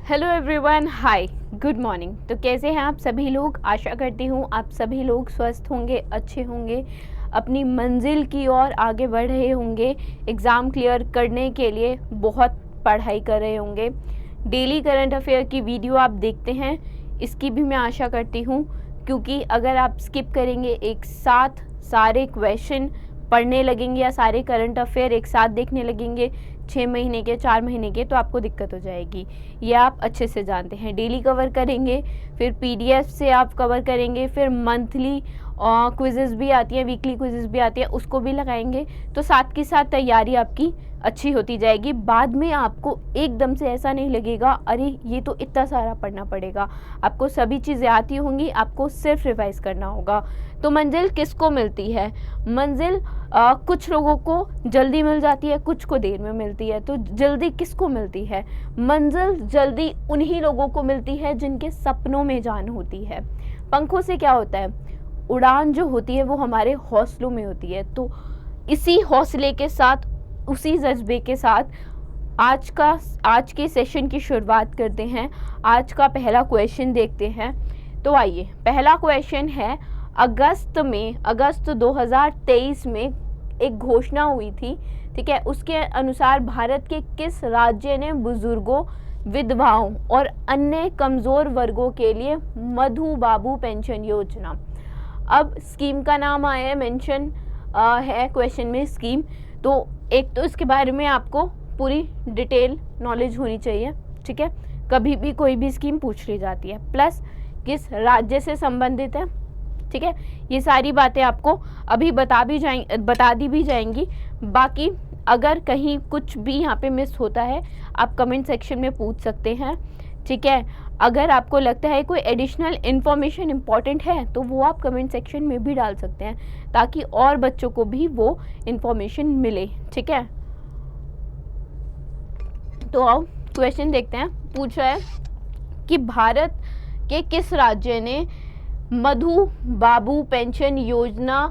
Hello everyone, हाय, good morning. तो कैसे हैं आप सभी लोग? आशा करती हूँ आप सभी लोग स्वस्थ होंगे, अच्छे होंगे, अपनी मंजिल की ओर आगे बढ़ रहे होंगे, एग्ज़ाम क्लियर करने के लिए बहुत पढ़ाई कर रहे होंगे। डेली करंट अफेयर की वीडियो आप देखते हैं, इसकी भी मैं आशा करती हूँ, क्योंकि अगर आप स्किप करेंगे, एक साथ सारे क्वेश्चन पढ़ने लगेंगे या सारे करंट अफेयर एक साथ देखने लगेंगे 6 महीने के, 4 महीने के, तो आपको दिक्कत हो जाएगी। ये आप अच्छे से जानते हैं। डेली कवर करेंगे, फिर पीडीएफ से आप कवर करेंगे, फिर मंथली क्विज़ेस भी आती हैं, वीकली क्विज़ेस भी आती हैं, उसको भी लगाएंगे। तो साथ के साथ तैयारी आपकी अच्छी होती जाएगी। बाद में आपको एकदम से ऐसा नहीं लगेगा अरे ये तो इतना सारा पढ़ना पड़ेगा। आपको सभी चीज़ें आती होंगी, आपको सिर्फ रिवाइज करना होगा। तो मंजिल किसको मिलती है? मंजिल कुछ लोगों को जल्दी मिल जाती है, कुछ को देर में मिलती है। तो जल्दी किसको मिलती है? मंजिल जल्दी उन्हीं लोगों को मिलती है जिनके सपनों में जान होती है। पंखों से क्या होता है? उड़ान जो होती है वो हमारे हौसलों में होती है। तो इसी हौसले के साथ, उसी जज्बे के साथ आज के सेशन की शुरुआत करते हैं। आज का पहला क्वेश्चन देखते हैं। तो आइए, पहला क्वेश्चन है, अगस्त 2023 में एक घोषणा हुई थी, ठीक है, उसके अनुसार भारत के किस राज्य ने बुजुर्गों, विधवाओं और अन्य कमज़ोर वर्गों के लिए मधु बाबू पेंशन योजना। अब स्कीम का नाम आया है, मेंशन है क्वेश्चन में स्कीम। तो एक तो इसके बारे में आपको पूरी डिटेल नॉलेज होनी चाहिए, ठीक है। कभी भी कोई भी स्कीम पूछ ली जाती है, प्लस किस राज्य से संबंधित है, ठीक है। ये सारी बातें आपको अभी बता दी भी जाएंगी। बाकी अगर कहीं कुछ भी यहाँ पे मिस होता है, आप कमेंट सेक्शन में पूछ सकते हैं, ठीक है। अगर आपको लगता है कोई एडिशनल इन्फॉर्मेशन इम्पॉर्टेंट है तो वो आप कमेंट सेक्शन में भी डाल सकते हैं, ताकि और बच्चों को भी वो इन्फॉर्मेशन मिले, ठीक है। तो आओ क्वेश्चन देखते हैं। पूछ रहा है कि भारत के किस राज्य ने मधु बाबू पेंशन योजना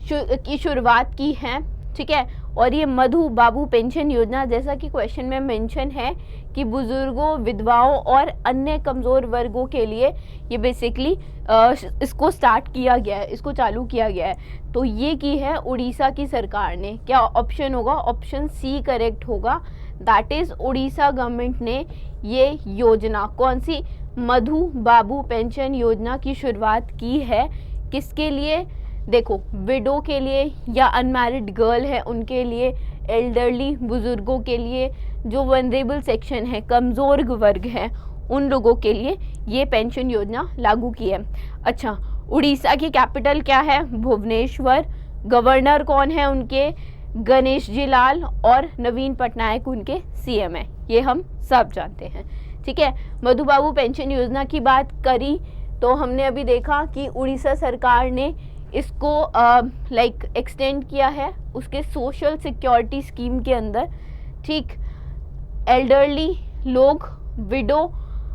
की शुरुआत की है, ठीक है। और ये मधु बाबू पेंशन योजना, जैसा कि क्वेश्चन में मेंशन है कि बुजुर्गों, विधवाओं और अन्य कमज़ोर वर्गों के लिए ये बेसिकली इसको स्टार्ट किया गया है, इसको चालू किया गया है। तो ये की है उड़ीसा की सरकार ने। क्या ऑप्शन होगा? ऑप्शन सी करेक्ट होगा। दैट इज़ उड़ीसा गवर्नमेंट ने ये योजना, कौन सी, मधु बाबू पेंशन योजना की शुरुआत की है। किसके लिए? देखो, विडो के लिए या अनमैरिड गर्ल है उनके लिए, एल्डरली बुजुर्गों के लिए, जो वनरेबल सेक्शन है, कमज़ोर वर्ग है, उन लोगों के लिए ये पेंशन योजना लागू की है। अच्छा, उड़ीसा की कैपिटल क्या है? भुवनेश्वर। गवर्नर कौन है उनके? गणेश जी लाल। और नवीन पटनायक उनके सीएम है। ये हम सब जानते हैं, ठीक है। मधु बाबू पेंशन योजना की बात करी तो हमने अभी देखा कि उड़ीसा सरकार ने इसको एक्सटेंड किया है उसके सोशल सिक्योरिटी स्कीम के अंदर, ठीक। एल्डरली लोग, विडो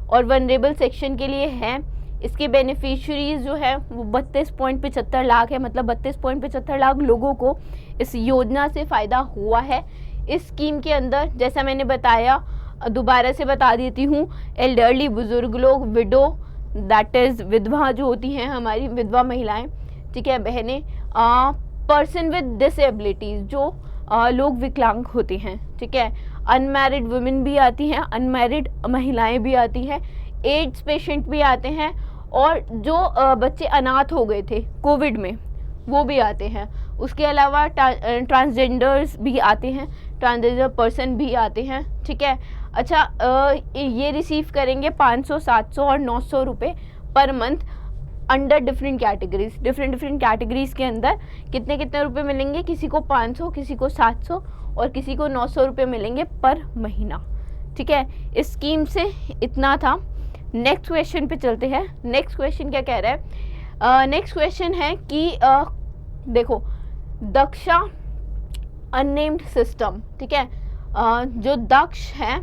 और वनरेबल सेक्शन के लिए हैं। इसके बेनिफिशरीज जो है वो 32.75 लाख है, मतलब 32.75 लाख लोगों को इस योजना से फ़ायदा हुआ है। इस स्कीम के अंदर, जैसा मैंने बताया, दोबारा से बता देती हूँ, एल्डरली बुजुर्ग लोग, विडो दैट इज़ विधवा जो होती हैं, हमारी विधवा महिलाएं, ठीक है, बहनें, पर्सन विद डिसेबिलिटीज़, जो लोग विकलांग होते हैं, ठीक है। अनमैरिड वुमेन भी आती हैं, अनमैरिड महिलाएं भी आती हैं, एड्स पेशेंट भी आते हैं, और जो बच्चे अनाथ हो गए थे कोविड में वो भी आते हैं। उसके अलावा ट्रांसजेंडर्स भी आते हैं, ट्रांसजेंडर पर्सन भी आते हैं, ठीक है। अच्छा, ये रिसीव करेंगे 500, 700 और 900 रुपये per month under different categories के अंदर कितने कितने रुपए मिलेंगे? किसी को 500, किसी को 700 और किसी को 900 रुपये मिलेंगे पर महीना, ठीक है। इस स्कीम से इतना था। नेक्स्ट क्वेश्चन पे चलते हैं। नेक्स्ट क्वेश्चन क्या कह रहा है? नेक्स्ट क्वेश्चन है कि देखो, दक्षा अननेम्ड सिस्टम, ठीक है, जो दक्ष है,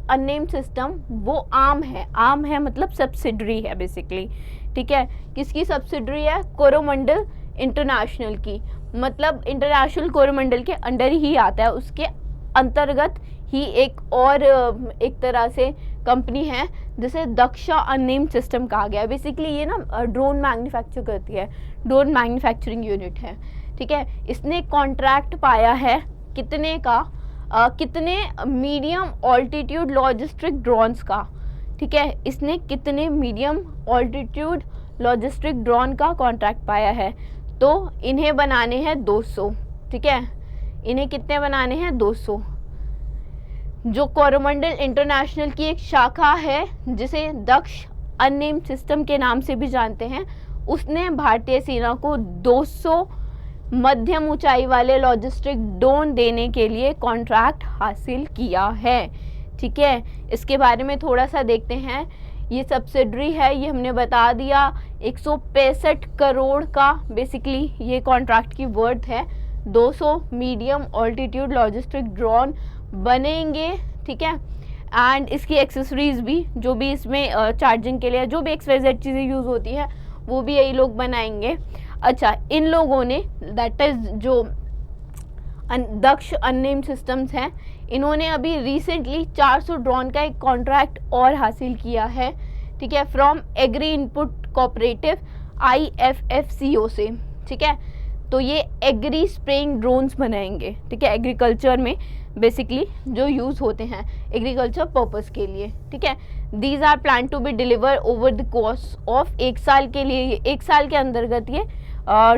अननेम्ड सिस्टम, वो आम है मतलब सब्सिडरी है बेसिकली, ठीक है। किसकी सब्सिडरी है? कोरोमंडल इंटरनेशनल की, मतलब इंटरनेशनल कोरोमंडल के अंडर ही आता है, उसके अंतर्गत ही एक और एक तरह से कंपनी है जिसे दक्षा अननेम्ड सिस्टम कहा गया है। बेसिकली ये ना ड्रोन मैन्युफैक्चर करती है, ड्रोन मैन्युफैक्चरिंग यूनिट है, ठीक है। इसने कॉन्ट्रैक्ट पाया है कितने का, कितने मीडियम ऑल्टीट्यूड लॉजिस्टिक ड्रोन्स का, ठीक है। इसने कितने मीडियम ऑल्टीट्यूड लॉजिस्टिक ड्रोन का कॉन्ट्रैक्ट पाया है, तो इन्हें बनाने हैं 200, ठीक है। इन्हें कितने बनाने हैं, 200। जो कोरोमंडल इंटरनेशनल की एक शाखा है जिसे दक्ष अननेम्ड सिस्टम के नाम से भी जानते हैं, उसने भारतीय सेना को 200 मध्यम ऊंचाई वाले लॉजिस्टिक ड्रोन देने के लिए कॉन्ट्रैक्ट हासिल किया है, ठीक है। इसके बारे में थोड़ा सा देखते हैं। ये सब्सिडरी है, ये हमने बता दिया, 165 करोड़ का बेसिकली ये कॉन्ट्रैक्ट की वर्थ है। 200 मीडियम ऑल्टीट्यूड लॉजिस्टिक ड्रोन बनेंगे, ठीक है। एंड इसकी एक्सेसरीज भी, जो भी इसमें चार्जिंग के लिए जो भी XYZ चीज़ें यूज़ होती है वो भी यही लोग बनाएंगे। अच्छा, इन लोगों ने दैट इज़ जो दक्ष अननेम्ड सिस्टम्स हैं, इन्होंने अभी रिसेंटली 400 ड्रोन का एक कॉन्ट्रैक्ट और हासिल किया है, ठीक है, from agri input cooperative IFFCO से, ठीक है। तो ये एग्री स्प्रेइंग ड्रोन्स बनाएंगे, ठीक है, एग्रीकल्चर में बेसिकली जो यूज़ होते हैं एग्रीकल्चर पर्पस के लिए, ठीक है। These are plan to be deliver over the course of 1 साल के लिए, 1 साल के अंतर्गत ये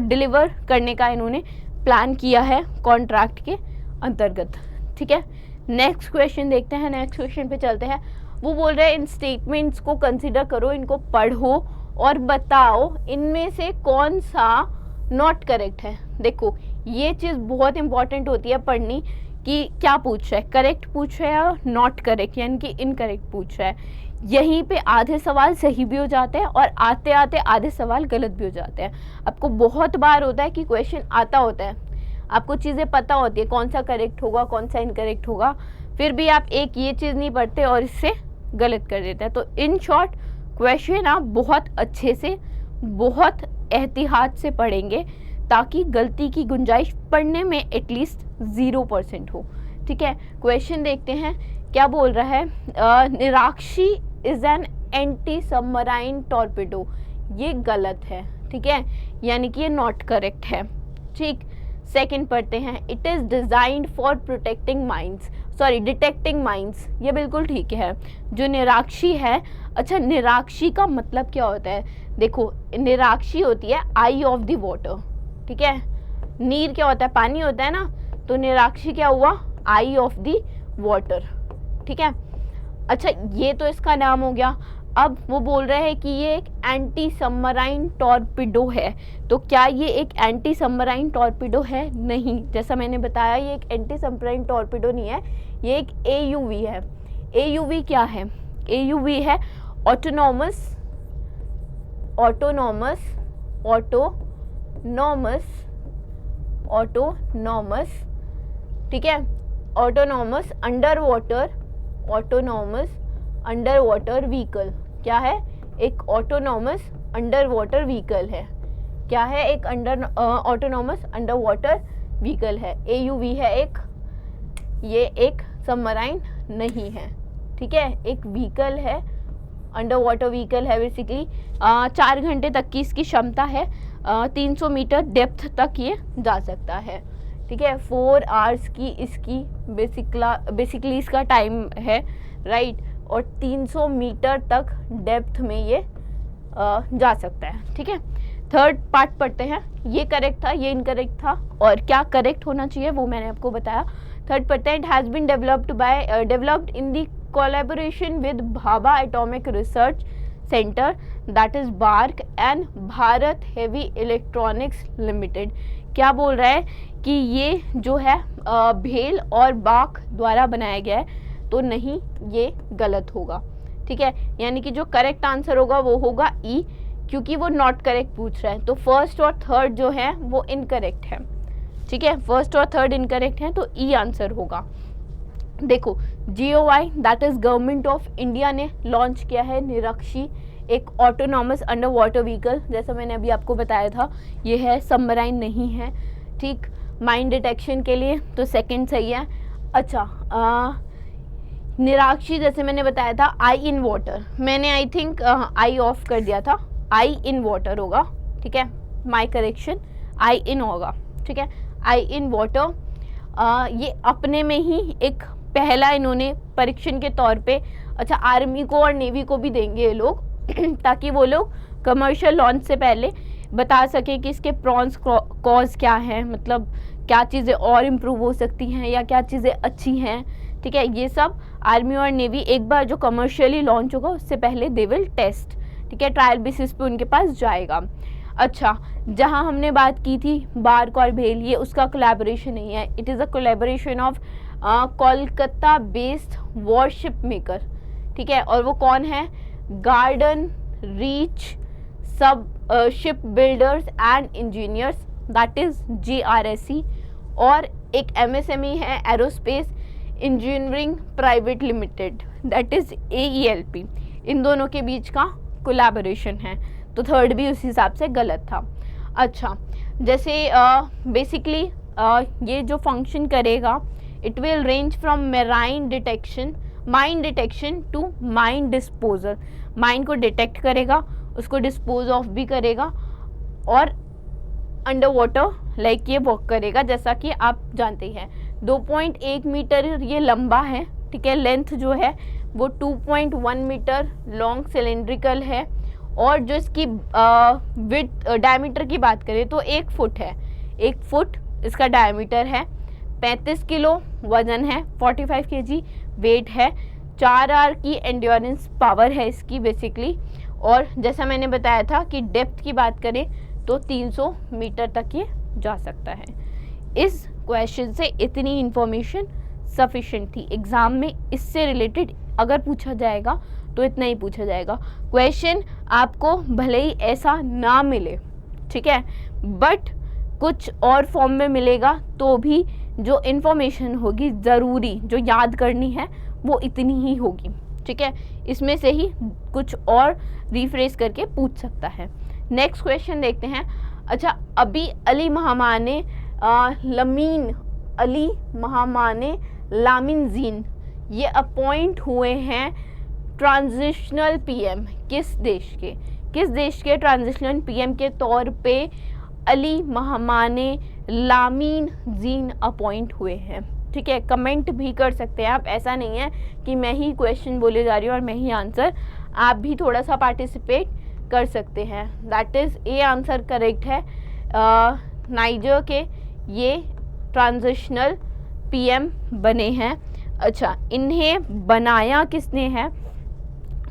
डिलीवर करने का इन्होंने प्लान किया है कॉन्ट्रैक्ट के अंतर्गत, ठीक है। नेक्स्ट क्वेश्चन देखते हैं, नेक्स्ट क्वेश्चन पे चलते हैं। वो बोल रहे हैं इन स्टेटमेंट्स को कंसिडर करो, इनको पढ़ो और बताओ इनमें से कौन सा नॉट करेक्ट है। देखो ये चीज़ बहुत इंपॉर्टेंट होती है पढ़नी कि क्या पूछ रहा है, करेक्ट पूछ रहा है या नॉट करेक्ट यानी कि इनकरेक्ट पूछ रहा है। यहीं पे आधे सवाल सही भी हो जाते हैं और आते आते आधे सवाल गलत भी हो जाते हैं। आपको बहुत बार होता है कि क्वेश्चन आता होता है, आपको चीज़ें पता होती है कौन सा करेक्ट होगा कौन सा इनकरेक्ट होगा, फिर भी आप एक ये चीज़ नहीं पढ़ते और इससे गलत कर देते हैं। तो इन शॉर्ट क्वेश्चन आप बहुत अच्छे से, बहुत एहतियात से पढ़ेंगे ताकि गलती की गुंजाइश पढ़ने में एटलीस्ट 0% हो, ठीक है। क्वेश्चन देखते हैं क्या बोल रहा है। निराक्षी is an anti submarine torpedo, ये गलत है, ठीक है, यानी कि ये नॉट करेक्ट है, ठीक। सेकंड पढ़ते हैं, it is designed for protecting mines, sorry detecting mines, ये बिल्कुल ठीक है। जो निराक्षी है, अच्छा निराक्षी का मतलब क्या होता है, देखो निराक्षी होती है आई ऑफ द वाटर, ठीक है। नीर क्या होता है, पानी होता है ना, तो निराक्षी क्या हुआ, आई ऑफ द वाटर, ठीक है। अच्छा ये तो इसका नाम हो गया। अब वो बोल रहे हैं कि ये एक एंटी सबमराइन टॉर्पिडो है, तो क्या ये एक एंटी सबमराइन टॉर्पिडो है, नहीं। जैसा मैंने बताया ये एक एंटी सबमराइन टॉर्पिडो नहीं है, ये एक AUV है। AUV क्या है, AUV है ऑटोनॉमस ठीक है, ऑटोनॉमस अंडर वाटर व्हीकल, क्या है, एक ऑटोनॉमस अंडर वाटर व्हीकल है, क्या है, एक ऑटोनॉमस अंडर वाटर व्हीकल है, AUV है एक, ये एक सबमराइन नहीं है, ठीक है, एक व्हीकल है, अंडर वाटर व्हीकल है बेसिकली। 4 घंटे तक की इसकी क्षमता है, 300 मीटर डेप्थ तक ये जा सकता है, ठीक है। 4 आवर्स की इसकी बेसिकली इसका टाइम है, राइट, और 300 मीटर तक डेप्थ में ये जा सकता है, ठीक है। थर्ड पार्ट पढ़ते हैं, ये करेक्ट था, ये इनकरेक्ट था, और क्या करेक्ट होना चाहिए वो मैंने आपको बताया। थर्ड पढ़ते हैं, it has been developed in the collaboration with Bhabha atomic research centre, that is BARC and Bharat heavy electronics limited. क्या बोल रहा है कि ये जो है भेल और बाक द्वारा बनाया गया है, तो नहीं, ये गलत होगा, ठीक है। यानी कि जो करेक्ट आंसर होगा वो होगा ई, क्योंकि वो नॉट करेक्ट पूछ रहा है, तो फर्स्ट और थर्ड जो है वो इनकरेक्ट है, ठीक है। फर्स्ट और थर्ड इनकरेक्ट है, तो ई आंसर होगा। देखो GOI that is government of India ने लॉन्च किया है निराक्षी, एक ऑटोनॉमस अंडर वाटर व्हीकल, जैसा मैंने अभी आपको बताया था, ये है सबमराइन नहीं है, ठीक। माइन डिटेक्शन के लिए तो सेकंड सही है। अच्छा निराक्षी जैसे मैंने बताया था आई इन वाटर, मैंने आई थिंक आई ऑफ कर दिया था, आई इन वाटर होगा, ठीक है, माय करेक्शन, आई इन होगा, ठीक है, आई इन वाटर। ये अपने में ही एक पहला इन्होंने परीक्षण के तौर पे, अच्छा आर्मी को और नेवी को भी देंगे ये लोग ताकि वो लोग कमर्शियल लॉन्च से पहले बता सकें कि इसके प्रॉन्स कॉज क्या है, मतलब क्या चीज़ें और इम्प्रूव हो सकती हैं या क्या चीज़ें अच्छी हैं, ठीक है। ये सब आर्मी और नेवी एक बार जो कमर्शियली लॉन्च होगा उससे पहले दे विल टेस्ट, ठीक है, ट्रायल बेसिस पे उनके पास जाएगा। अच्छा, जहाँ हमने बात की थी बार्क और भेल, ये उसका कोलैबोरेशन नहीं है, it is a collaboration of Kolkata based worship maker, ठीक है, और वो कौन है, गार्डन रीच सब ship builders and engineers, that is GRSE, और एक MSME है aerospace engineering private limited, that is AELP। इन दोनों के बीच का कोलैबोरेशन है, तो थर्ड भी उस हिसाब से गलत था। अच्छा, जैसे बेसिकली ये जो फंक्शन करेगा, it will range from mine detection to mine disposal, mine को डिटेक्ट करेगा, उसको डिस्पोज ऑफ भी करेगा, और अंडर वाटर लाइक ये वर्क करेगा, जैसा कि आप जानते हैं। 2.1 मीटर ये लंबा है, ठीक है, लेंथ जो है वो 2.1 मीटर लॉन्ग सिलेंड्रिकल है, और जो इसकी विड्थ डायमीटर की बात करें तो 1 फुट है, 1 फुट इसका डायमीटर है, 35 किलो वज़न है, 45 kg वेट है, 4R की एंड्योरेंस पावर है इसकी बेसिकली, और जैसा मैंने बताया था कि डेप्थ की बात करें तो 300 मीटर तक ये जा सकता है। इस क्वेश्चन से इतनी इन्फॉर्मेशन सफिशिएंट थी, एग्ज़ाम में इससे रिलेटेड अगर पूछा जाएगा तो इतना ही पूछा जाएगा। क्वेश्चन आपको भले ही ऐसा ना मिले, ठीक है, बट कुछ और फॉर्म में मिलेगा तो भी जो इन्फॉर्मेशन होगी ज़रूरी जो याद करनी है वो इतनी ही होगी, ठीक है, इसमें से ही कुछ और रिफ्रेश करके पूछ सकता है। नेक्स्ट क्वेश्चन देखते हैं। अच्छा, अभी अली महामाने लामिन जीन ये अपॉइंट हुए हैं ट्रांजिशनल PM, किस देश के ट्रांजिशनल PM के तौर पे Ali Mahamane Lamine Zeine appoint हुए हैं, ठीक है। कमेंट भी कर सकते हैं आप, ऐसा नहीं है कि मैं ही क्वेश्चन बोले जा रही हूँ और मैं ही आंसर, आप भी थोड़ा सा पार्टिसिपेट कर सकते हैं। That is A answer correct है, नाइजर के ये ट्रांजिशनल PM बने हैं। अच्छा, इन्हें बनाया किसने है,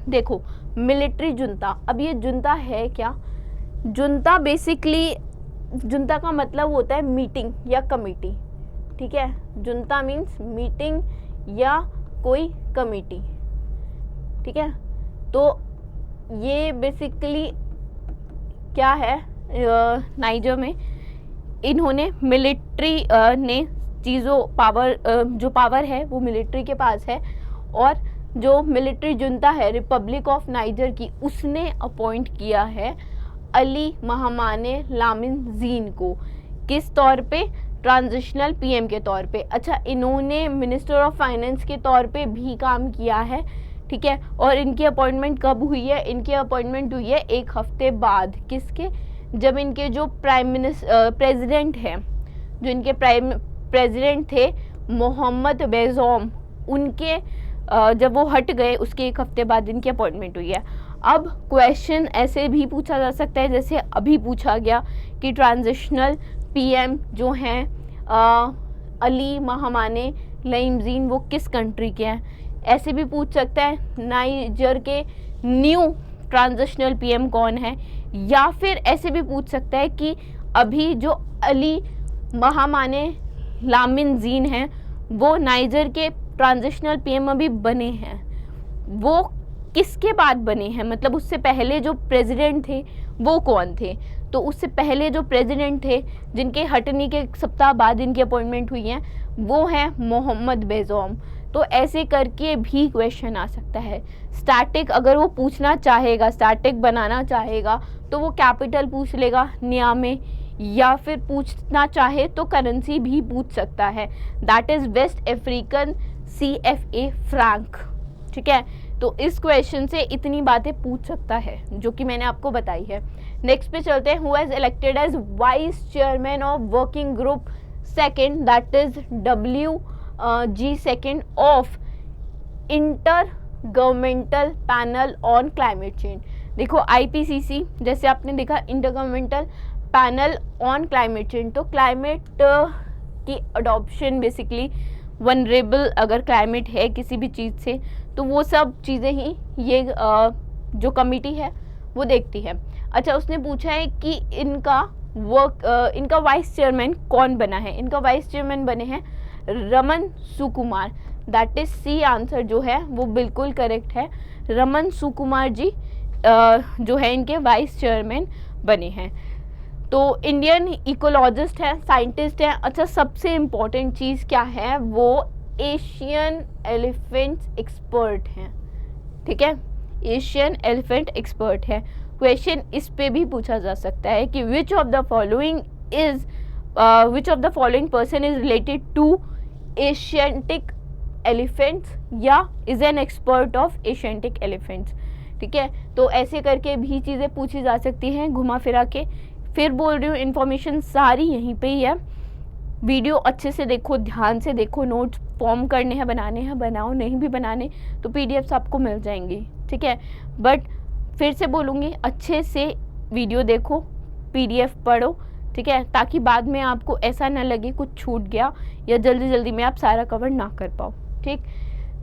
देखो मिलिट्री जुंता। अब ये जुंता है क्या, जुंता बेसिकली, जुंता का मतलब होता है मीटिंग या कमेटी, ठीक है, जुंता मीन्स मीटिंग या कोई कमेटी, ठीक है। तो ये बेसिकली क्या है, नाइजर में इन्होंने मिलिट्री ने चीज़ों जो पावर है वो मिलिट्री के पास है, और जो मिलिट्री जुंता है रिपब्लिक ऑफ नाइजर की, उसने अपॉइंट किया है अली महामाने लामिन जीन को, किस तौर पे, ट्रांजिशनल PM के तौर पे। अच्छा, इन्होंने मिनिस्टर ऑफ फाइनेंस के तौर पे भी काम किया है, ठीक है, और इनकी अपॉइंटमेंट कब हुई है, इनकी अपॉइंटमेंट हुई है 1 हफ्ते बाद, किसके, जब इनके जो प्रेसिडेंट हैं, जो इनके प्रेसिडेंट थे मोहम्मद बेज़ोम, उनके जब वो हट गए उसके 1 हफ्ते बाद इनकी अपॉइंटमेंट हुई है। अब क्वेश्चन ऐसे भी पूछा जा सकता है जैसे अभी पूछा गया कि ट्रांजिशनल PM जो हैं अली महामाने लामिन वो किस कंट्री के हैं, ऐसे भी पूछ सकता है नाइजर के न्यू ट्रांजिशनल PM कौन है, या फिर ऐसे भी पूछ सकता है कि अभी जो अली महामाने लामिन जीन हैं वो नाइजर के ट्रांजिशनल PM अभी बने हैं, वो किसके बाद बने हैं, मतलब उससे पहले जो प्रेसिडेंट थे वो कौन थे। तो उससे पहले जो प्रेसिडेंट थे जिनके हटने के 1 सप्ताह बाद इनकी अपॉइंटमेंट हुई है वो हैं मोहम्मद बेज़ोम। तो ऐसे करके भी क्वेश्चन आ सकता है। स्टैटिक अगर वो पूछना चाहेगा, स्टैटिक बनाना चाहेगा तो वो कैपिटल पूछ लेगा नियामे, या फिर पूछना चाहे तो करेंसी भी पूछ सकता है, that is West African CFA franc. ठीक है, तो इस क्वेश्चन से इतनी बातें पूछ सकता है जो कि मैंने आपको बताई है। नेक्स्ट पे चलते हैं, who has elected as vice chairman of working group second, that is WG second of intergovernmental panel on climate change. देखो IPCC, जैसे आपने देखा intergovernmental panel on climate change, तो क्लाइमेट की अडॉप्शन बेसिकली वनरेबल अगर climate है किसी भी चीज़ से, तो वो सब चीज़ें ही ये जो कमिटी है वो देखती है। अच्छा, उसने पूछा है कि इनका वाइस चेयरमैन कौन बना है। इनका वाइस चेयरमैन बने हैं रमन सुकुमार, दैट इज C आंसर जो है वो बिल्कुल करेक्ट है। रमन सुकुमार जी जो है इनके वाइस चेयरमैन बने हैं। तो इंडियन इकोलॉजिस्ट है, साइंटिस्ट है। अच्छा, सबसे इम्पोर्टेंट चीज़ क्या है, वो एशियन एलिफेंट्स एक्सपर्ट हैं। ठीक है, एशियन एलिफेंट एक्सपर्ट है। क्वेश्चन इस पे भी पूछा जा सकता है कि which of the following person is related to Asiatic elephants या is an expert of Asiatic elephants. ठीक है, तो ऐसे करके भी चीज़ें पूछी जा सकती हैं घुमा फिरा के। फिर बोल रही हूँ, इन्फॉर्मेशन सारी यहीं पे ही है। वीडियो अच्छे से देखो, ध्यान से देखो, नोट्स फॉर्म करने हैं, बनाने हैं बनाओ, नहीं भी बनाने तो PDFs आपको मिल जाएंगी। ठीक है, बट फिर से बोलूँगी, अच्छे से वीडियो देखो, PDF पढ़ो। ठीक है, ताकि बाद में आपको ऐसा ना लगे कुछ छूट गया या जल्दी जल्दी में आप सारा कवर ना कर पाओ। ठीक,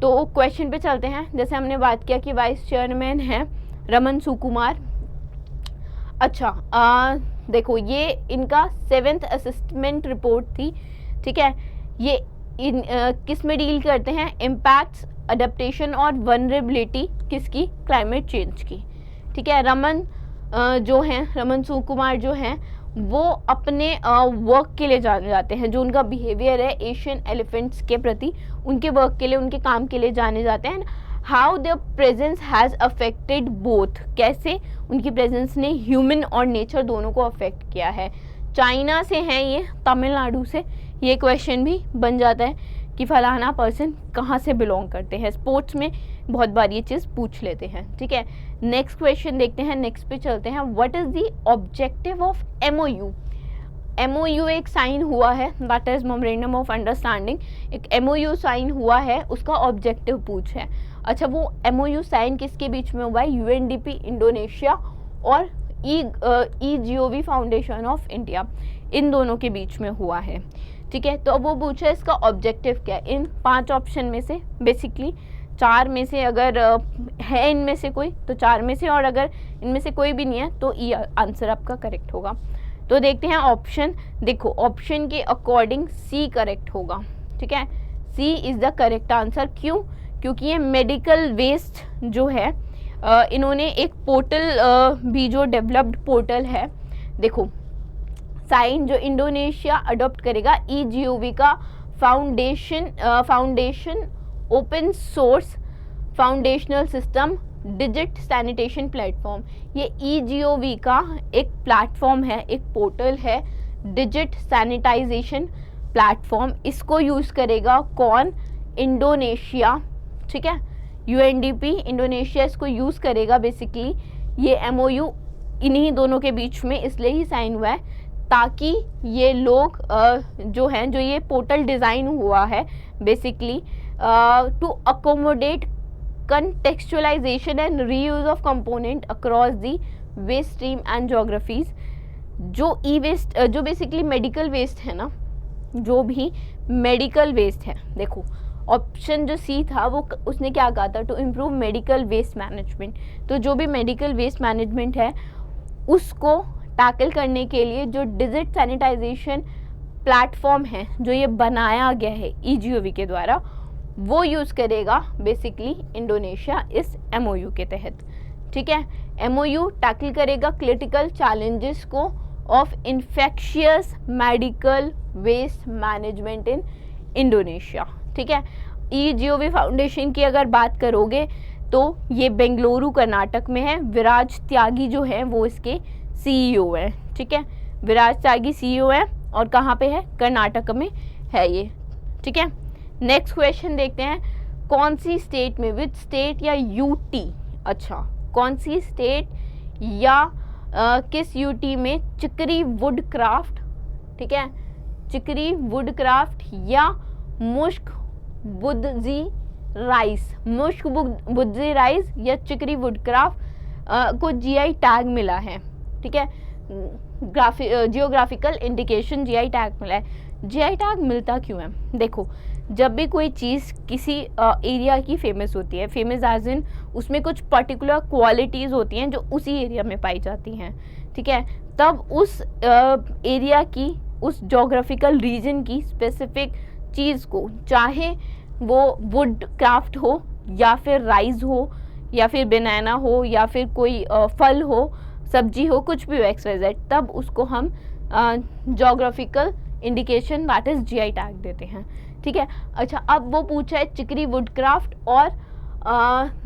तो क्वेश्चन पे चलते हैं। जैसे हमने बात किया कि वाइस चेयरमैन है रमन सुकुमार। अच्छा, देखो ये इनका 7th असेसमेंट रिपोर्ट थी। ठीक है, ये किस में डील करते हैं, इम्पैक्ट्स, अडेप्टेशन और वनरेबिलिटी किसकी, क्लाइमेट चेंज की। ठीक है, रमन सुकुमार जो हैं वो अपने वर्क के लिए जाने जाते हैं। जो उनका बिहेवियर है एशियन एलिफेंट्स के प्रति, उनके वर्क के लिए, उनके काम के लिए जाने जाते हैं। How the presence has affected both, कैसे उनकी प्रेजेंस ने ह्यूमन और नेचर दोनों को अफेक्ट किया है। चाइना से हैं ये, तमिलनाडु से। ये क्वेश्चन भी बन जाता है कि फलाना पर्सन कहाँ से बिलोंग करते हैं। स्पोर्ट्स में बहुत बार ये चीज़ पूछ लेते हैं। ठीक है, नेक्स्ट क्वेश्चन देखते हैं। नेक्स्ट पे चलते हैं। What is the objective of MOU। MOU एक साइन हुआ है, that is memorandum of understanding. एक MOU साइन हुआ है, उसका ऑब्जेक्टिव पूछ है। अच्छा, वो MOU साइन किसके बीच में हुआ है, UNDP इंडोनेशिया और EGOV फाउंडेशन ऑफ इंडिया, इन दोनों के बीच में हुआ है। ठीक है, तो अब वो पूछा इसका ऑब्जेक्टिव क्या है। इन 5 ऑप्शन में से बेसिकली 4 में से अगर है इनमें से कोई तो 4 में से, और अगर इनमें से कोई भी नहीं है तो E आंसर आपका करेक्ट होगा। तो देखते हैं ऑप्शन। देखो, ऑप्शन के अकॉर्डिंग C करेक्ट होगा। ठीक है, C is the correct answer. क्यों? क्योंकि ये मेडिकल वेस्ट जो है, इन्होंने एक पोर्टल भी जो डेवलप्ड पोर्टल है, देखो साइन जो इंडोनेशिया अडॉप्ट करेगा EGOV का foundation open source foundational system digit sanitation platform. ये EGOV का एक प्लेटफॉर्म है, एक पोर्टल है, डिजिट सैनिटाइजेशन प्लेटफॉर्म। इसको यूज़ करेगा कौन, इंडोनेशिया। ठीक है, UNDP इंडोनेशिया इसको यूज़ करेगा। बेसिकली ये MOU इन्हीं दोनों के बीच में इसलिए ही साइन हुआ है ताकि ये लोग जो हैं, जो ये पोर्टल डिज़ाइन हुआ है basically to accommodate contextualization and reuse of component across the waste stream and geographies। जो E-waste जो बेसिकली मेडिकल वेस्ट है ना, जो भी मेडिकल वेस्ट है, देखो ऑप्शन जो C था वो उसने क्या कहा था, to improve medical waste management. तो जो भी मेडिकल वेस्ट मैनेजमेंट है उसको टैकल करने के लिए जो डिजिट सैनिटाइजेशन प्लेटफॉर्म है जो ये बनाया गया है EGOV के द्वारा, वो यूज़ करेगा बेसिकली इंडोनेशिया इस MOU के तहत। ठीक है, MOU टैकल करेगा क्रिटिकल चैलेंजेस को of infectious medical waste management in Indonesia. ठीक है, EGOV फाउंडेशन की अगर बात करोगे तो ये बेंगलुरु कर्नाटक में है। विराज त्यागी जो है वो इसके CEO है। ठीक है, विराज त्यागी CEO है और कहाँ पे है, कर्नाटक में है ये। ठीक है, नेक्स्ट क्वेश्चन देखते हैं, कौन सी स्टेट में, विच स्टेट या यूटी, अच्छा कौन सी स्टेट या किस यूटी में चिकरी वुड क्राफ्ट, ठीक है, चिकरी वुड क्राफ्ट या मुश्क बुद्जी राइस, मुश्क बुद्जी राइस या चिकरी वुड क्राफ्ट को जीआई टैग मिला है, ठीक है, जियोग्राफिकल इंडिकेशन जीआई टैग मिला है। जीआई टैग मिलता क्यों है? देखो, जब भी कोई चीज़ किसी एरिया की फेमस होती है, फेमस एज इन उसमें कुछ पर्टिकुलर क्वालिटीज़ होती हैं जो उसी एरिया में पाई जाती हैं, ठीक है, तब उस एरिया की, उस जोग्राफिकल रीजन की स्पेसिफिक चीज़ को, चाहे वो वुड क्राफ्ट हो या फिर राइस हो या फिर बनाना हो या फिर कोई फल हो, सब्जी हो, कुछ भी हो XYZ, तब उसको हम geographical indication that is GI tag देते हैं, ठीक है। अच्छा, अब वो पूछा है चिकरी वुड क्राफ्ट और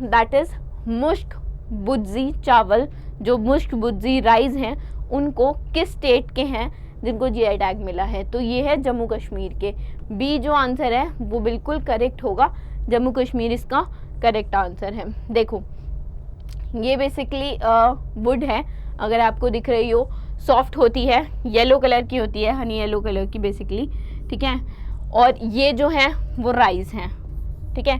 दैट इज मुश्क बुद्जी चावल, जो मुश्क बुद्जी राइस हैं, उनको किस स्टेट के हैं जिनको जीआई टैग मिला है? तो ये है जम्मू कश्मीर के। बी जो आंसर है वो बिल्कुल करेक्ट होगा, जम्मू कश्मीर इसका करेक्ट आंसर है। देखो, ये बेसिकली वुड है, अगर आपको दिख रही हो, सॉफ्ट होती है, येलो कलर की होती है, हनी येलो कलर की बेसिकली, ठीक है, और ये जो है वो राइस हैं, ठीक है।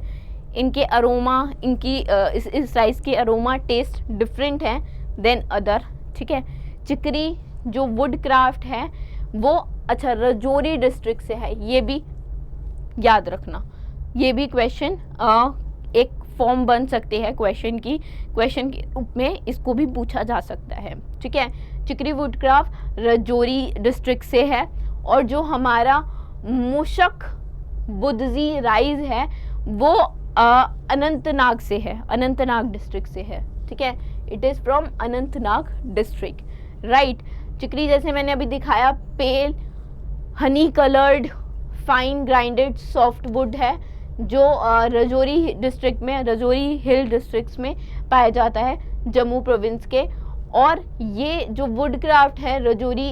इनके अरोमा, इनकी इस राइस के अरोमा टेस्ट डिफरेंट है देन अदर, ठीक है। चिकरी जो वुड क्राफ्ट है वो, अच्छा, राजौरी डिस्ट्रिक्ट से है, ये भी याद रखना, ये भी क्वेश्चन एक फॉर्म बन सकते हैं क्वेश्चन के रूप में, इसको भी पूछा जा सकता है, ठीक है। चिकरी वुड क्राफ्ट राजौरी डिस्ट्रिक्ट से है, और जो हमारा मुशक बुद्जी राइस है वो अनंतनाग से है, अनंतनाग डिस्ट्रिक्ट से है, ठीक है, it is from Anantnag district, right. Chikri जैसे मैंने अभी दिखाया, pale honey coloured fine grinded soft wood है, जो राजौरी डिस्ट्रिक्ट में, राजौरी हिल डिस्ट्रिक्ट्स में पाया जाता है, जम्मू प्रोविंस के। और ये जो वुड क्राफ्ट है राजौरी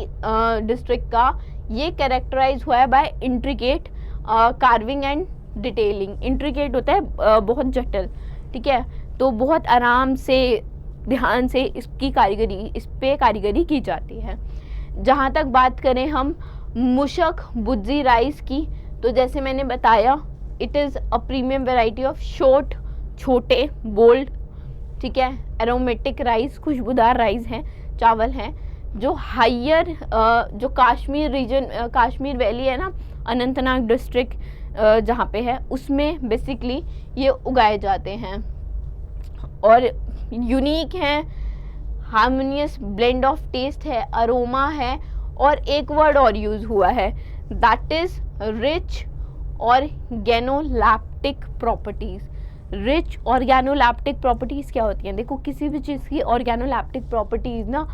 डिस्ट्रिक्ट का, ये कैरेक्टराइज हुआ है by intricate carving and detailing. Intricate होता है बहुत जटिल, ठीक है, तो बहुत आराम से, ध्यान से इसकी कारीगरी, इस पे कारीगरी की जाती है। जहाँ तक बात करें हम मुशक बुद्जी राइस की, तो जैसे मैंने बताया, it is a premium variety of short, छोटे, बोल्ड, ठीक है, एरोमेटिक राइस, खुशबूदार राइस हैं, चावल हैं, जो हायर जो कश्मीर रीजन, कश्मीर वैली है ना, अनंतनाग डिस्ट्रिक्ट जहाँ पे है, उसमें बेसिकली ये उगाए जाते हैं और यूनिक हैं, हार्मोनियस ब्लेंड ऑफ टेस्ट है, अरोमा है, और एक वर्ड और यूज़ हुआ है, that is rich organoleptic properties. Rich organoleptic properties क्या होती हैं? देखो, किसी भी चीज़ की ऑर्गेनोलैप्टिक प्रॉपर्टीज़ ना,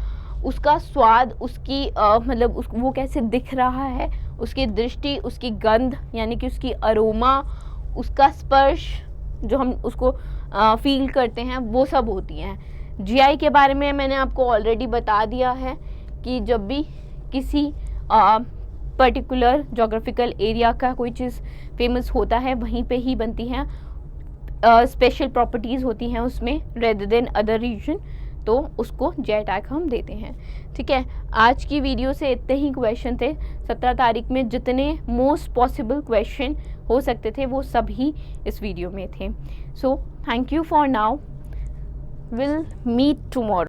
उसका स्वाद, उसकी मतलब वो कैसे दिख रहा है, उसकी दृष्टि, उसकी गंध यानी कि उसकी अरोमा, उसका स्पर्श, जो हम उसको फील करते हैं, वो सब होती हैं। जीआई के बारे में मैंने आपको ऑलरेडी बता दिया है कि जब भी किसी पर्टिकुलर जोग्राफिकल एरिया का कोई चीज़ फेमस होता है, वहीं पे ही बनती हैं, स्पेशल प्रॉपर्टीज़ होती हैं उसमें रेदर देन अदर रीजन, तो उसको जीआई टैग हम देते हैं, ठीक है। आज की वीडियो से इतने ही क्वेश्चन थे। 17 तारीख में जितने मोस्ट पॉसिबल क्वेश्चन हो सकते थे वो सभी इस वीडियो में थे। So thank you for now, will meet tomorrow.